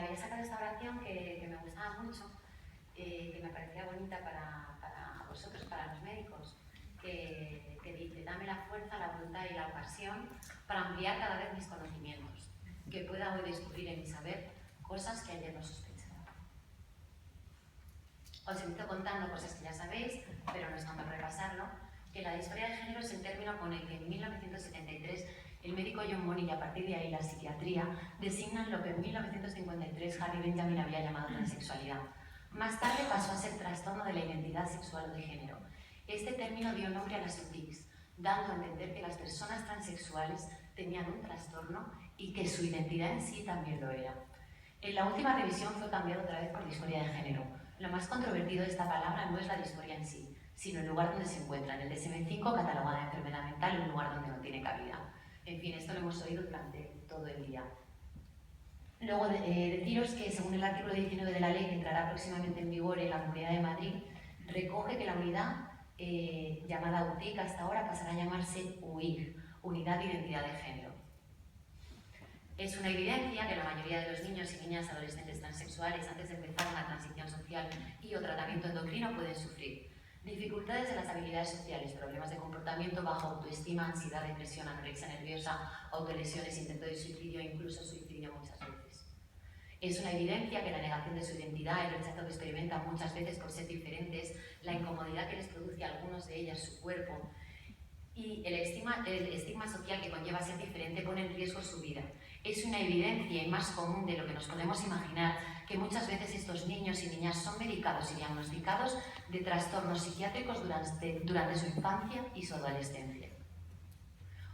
había sacado esta oración que me gustaba mucho, que me parecía bonita para vosotros, para los médicos, que dice: dame la fuerza, la voluntad y la ocasión para ampliar cada vez mis conocimientos, que pueda hoy descubrir en mi saber cosas que ayer no sospechaba. Os empiezo contando cosas que ya sabéis, pero no es tanto repasarlo, que la disforia de género es el término con el que en 1973 el médico John Money y a partir de ahí la psiquiatría designan lo que en 1953 Harry Benjamin había llamado transexualidad. Más tarde pasó a ser trastorno de la identidad sexual o de género. Este término dio nombre a las TICs, dando a entender que las personas transexuales tenían un trastorno y que su identidad en sí también lo era. En la última revisión fue cambiado otra vez por disforia de género. Lo más controvertido de esta palabra no es la disforia en sí, sino el lugar donde se encuentra. En el DSM-5 catalogada de enfermedad mental, un lugar donde no tiene cabida. En fin, esto lo hemos oído durante todo el día. Luego, deciros que según el artículo 19 de la ley que entrará próximamente en vigor en la Comunidad de Madrid, recoge que la unidad llamada UTIC hasta ahora pasará a llamarse UIG, Unidad de Identidad de Género. Es una evidencia que la mayoría de los niños y niñas adolescentes transexuales, antes de empezar una transición social y o tratamiento endocrino, pueden sufrir dificultades en las habilidades sociales, problemas de comportamiento, baja autoestima, ansiedad, depresión, anorexia nerviosa, autolesiones, intento de suicidio e incluso suicidio muchas veces. Es una evidencia que la negación de su identidad, el rechazo que experimentan muchas veces por ser diferentes, la incomodidad que les produce a algunos de ellas su cuerpo y el estigma social que conlleva ser diferente pone en riesgo su vida. Es una evidencia y más común de lo que nos podemos imaginar que muchas veces estos niños y niñas son medicados y diagnosticados de trastornos psiquiátricos durante su infancia y su adolescencia.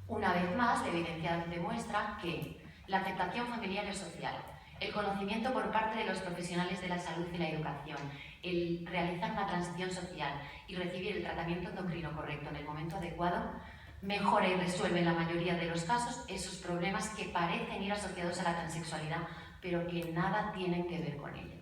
Una vez más, la evidencia demuestra que la aceptación familiar y social, el conocimiento por parte de los profesionales de la salud y la educación, el realizar una transición social y recibir el tratamiento endocrino correcto en el momento adecuado, mejora y resuelve en la mayoría de los casos esos problemas que parecen ir asociados a la transexualidad, pero que nada tienen que ver con ella.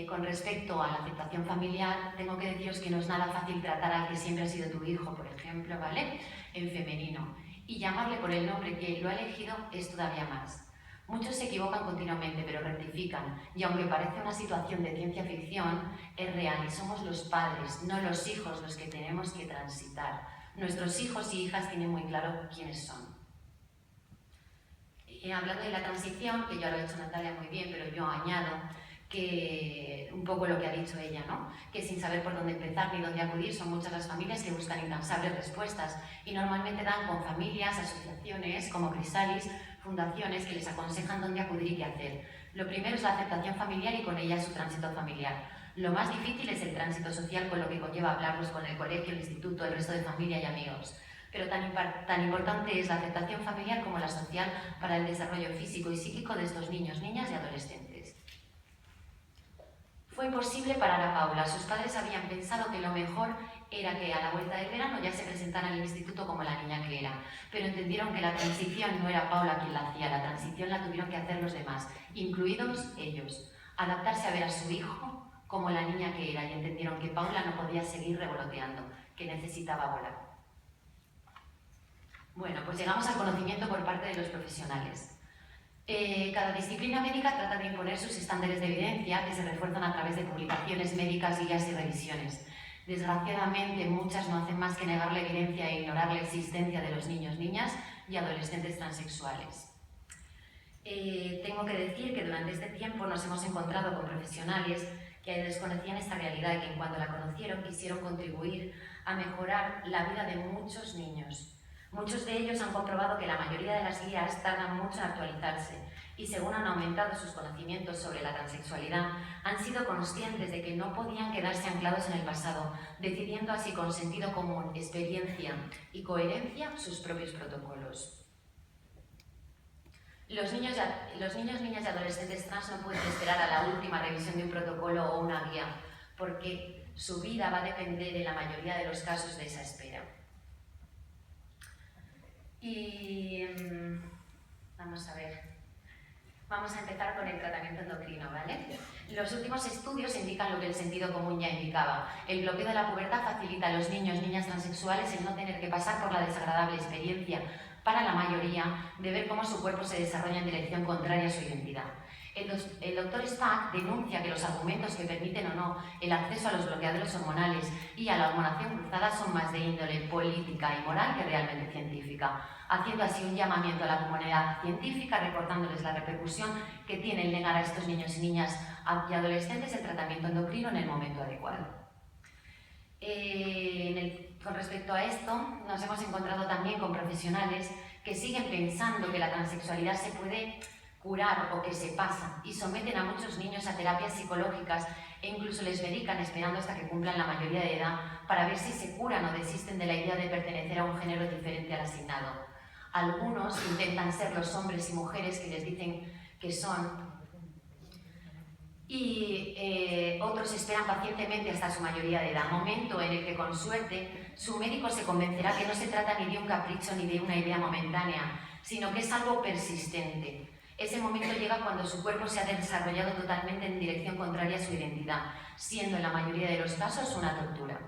Con respecto a la aceptación familiar, tengo que deciros que no es nada fácil tratar al que siempre ha sido tu hijo, por ejemplo, ¿vale?, en femenino, y llamarle por el nombre que lo ha elegido es todavía más. Muchos se equivocan continuamente, pero rectifican, y aunque parece una situación de ciencia ficción, es real y somos los padres, no los hijos, los que tenemos que transitar. Nuestros hijos y hijas tienen muy claro quiénes son. Hablando de la transición, que ya lo ha hecho Natalia muy bien, pero yo añado que un poco lo que ha dicho ella, ¿no?, que sin saber por dónde empezar ni dónde acudir son muchas las familias que buscan incansables respuestas y normalmente dan con familias, asociaciones como Crisalis, fundaciones que les aconsejan dónde acudir y qué hacer. Lo primero es la aceptación familiar y con ella su tránsito familiar. Lo más difícil es el tránsito social, con lo que conlleva hablarlos con el colegio, el instituto, el resto de familia y amigos. Pero tan importante es la aceptación familiar como la social para el desarrollo físico y psíquico de estos niños, niñas y adolescentes. Fue imposible parar a Paula. Sus padres habían pensado que lo mejor era que a la vuelta del verano ya se presentara en el instituto como la niña que era, pero entendieron que la transición no era Paula quien la hacía, la transición la tuvieron que hacer los demás, incluidos ellos. Adaptarse a ver a su hijo como la niña que era y entendieron que Paula no podía seguir revoloteando, que necesitaba volar. Bueno, pues llegamos al conocimiento por parte de los profesionales. Cada disciplina médica trata de imponer sus estándares de evidencia que se refuerzan a través de publicaciones médicas, guías y revisiones. Desgraciadamente, muchas no hacen más que negar la evidencia e ignorar la existencia de los niños, niñas y adolescentes transexuales. Tengo que decir que durante este tiempo nos hemos encontrado con profesionales que desconocían esta realidad y que en cuanto la conocieron quisieron contribuir a mejorar la vida de muchos niños. Muchos de ellos han comprobado que la mayoría de las guías tardan mucho en actualizarse y según han aumentado sus conocimientos sobre la transexualidad, han sido conscientes de que no podían quedarse anclados en el pasado, decidiendo así con sentido común, experiencia y coherencia sus propios protocolos. Los niños, niñas y adolescentes trans no pueden esperar a la última revisión de un protocolo o una guía, porque su vida va a depender en la mayoría de los casos de esa espera. Y vamos a ver, vamos a empezar con el tratamiento endocrino, ¿vale? Los últimos estudios indican lo que el sentido común ya indicaba. El bloqueo de la pubertad facilita a los niños, niñas transexuales el no tener que pasar por la desagradable experiencia para la mayoría, de ver cómo su cuerpo se desarrolla en dirección contraria a su identidad. El doctor Spack denuncia que los argumentos que permiten o no el acceso a los bloqueadores hormonales y a la hormonación cruzada son más de índole política y moral que realmente científica, haciendo así un llamamiento a la comunidad científica, recordándoles la repercusión que tiene el negar a estos niños y niñas y adolescentes el tratamiento endocrino en el momento adecuado. Con respecto a esto, nos hemos encontrado también con profesionales que siguen pensando que la transexualidad se puede curar o que se pasa y someten a muchos niños a terapias psicológicas e incluso les medican esperando hasta que cumplan la mayoría de edad para ver si se curan o desisten de la idea de pertenecer a un género diferente al asignado. Algunos intentan ser los hombres y mujeres que les dicen que son y otros esperan pacientemente hasta su mayoría de edad, momento en el que con suerte su médico se convencerá que no se trata ni de un capricho ni de una idea momentánea, sino que es algo persistente. Ese momento llega cuando su cuerpo se ha desarrollado totalmente en dirección contraria a su identidad, siendo en la mayoría de los casos una tortura.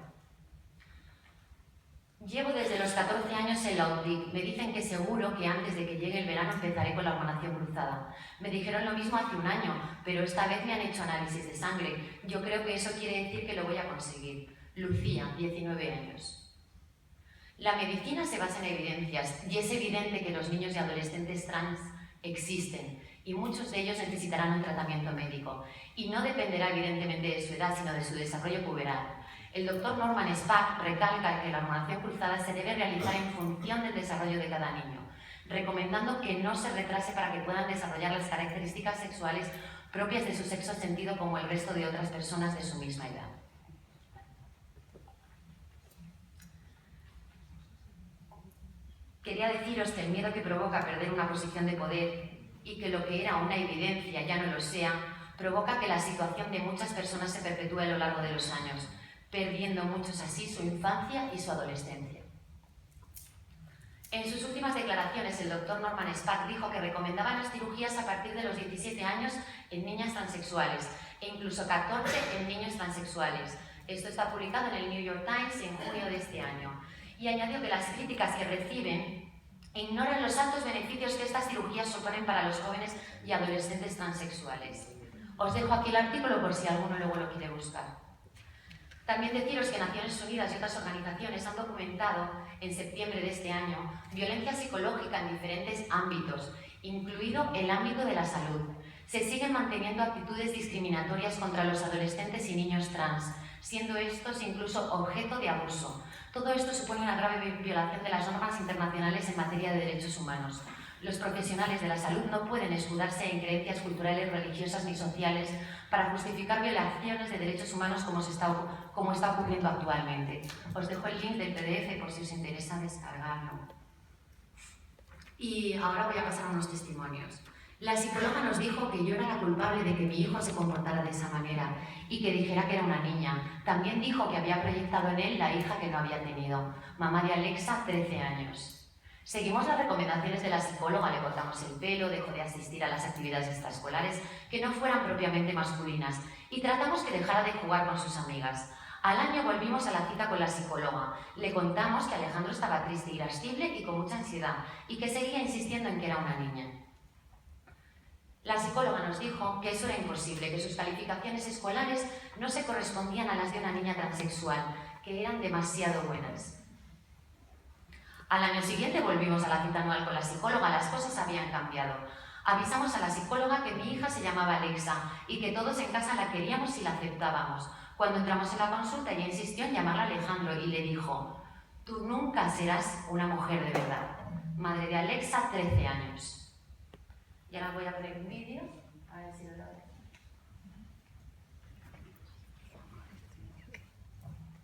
Llevo desde los 14 años en la UTIC. Me dicen que seguro que antes de que llegue el verano empezaré con la hormonación cruzada. Me dijeron lo mismo hace un año, pero esta vez me han hecho análisis de sangre. Yo creo que eso quiere decir que lo voy a conseguir. Lucía, 19 años. La medicina se basa en evidencias y es evidente que los niños y adolescentes trans existen y muchos de ellos necesitarán un tratamiento médico y no dependerá evidentemente de su edad sino de su desarrollo puberal. El doctor Norman Spack recalca que la hormonación cruzada se debe realizar en función del desarrollo de cada niño, recomendando que no se retrase para que puedan desarrollar las características sexuales propias de su sexo sentido como el resto de otras personas de su misma edad. Quería deciros que el miedo que provoca perder una posición de poder y que lo que era una evidencia ya no lo sea, provoca que la situación de muchas personas se perpetúe a lo largo de los años, perdiendo muchos así su infancia y su adolescencia. En sus últimas declaraciones, el doctor Norman Spack dijo que recomendaba las cirugías a partir de los 17 años en niñas transexuales e incluso 14 en niños transexuales. Esto está publicado en el New York Times en junio de este año. Y añadió que las críticas que reciben ignoran los altos beneficios que estas cirugías suponen para los jóvenes y adolescentes transexuales. Os dejo aquí el artículo por si alguno luego lo quiere buscar. También deciros que Naciones Unidas y otras organizaciones han documentado en septiembre de este año violencia psicológica en diferentes ámbitos, incluido el ámbito de la salud. Se siguen manteniendo actitudes discriminatorias contra los adolescentes y niños trans, siendo estos incluso objeto de abuso. Todo esto supone una grave violación de las normas internacionales en materia de derechos humanos. Los profesionales de la salud no pueden escudarse en creencias culturales, religiosas ni sociales para justificar violaciones de derechos humanos como está ocurriendo actualmente. Os dejo el link del PDF por si os interesa descargarlo. Y ahora voy a pasar a unos testimonios. La psicóloga nos dijo que yo era la culpable de que mi hijo se comportara de esa manera y que dijera que era una niña. También dijo que había proyectado en él la hija que no había tenido. Mamá de Alexa, 13 años. Seguimos las recomendaciones de la psicóloga, le cortamos el pelo, dejó de asistir a las actividades extraescolares que no fueran propiamente masculinas y tratamos que dejara de jugar con sus amigas. Al año volvimos a la cita con la psicóloga. Le contamos que Alejandro estaba triste, irascible y con mucha ansiedad y que seguía insistiendo en que era una niña. La psicóloga nos dijo que eso era imposible, que sus calificaciones escolares no se correspondían a las de una niña transexual, que eran demasiado buenas. Al año siguiente volvimos a la cita anual con la psicóloga, las cosas habían cambiado. Avisamos a la psicóloga que mi hija se llamaba Alexa y que todos en casa la queríamos y la aceptábamos. Cuando entramos en la consulta ella insistió en llamarla Alejandro y le dijo: tú nunca serás una mujer de verdad. Madre de Alexa, 13 años. Y ahora voy a poner un vídeo.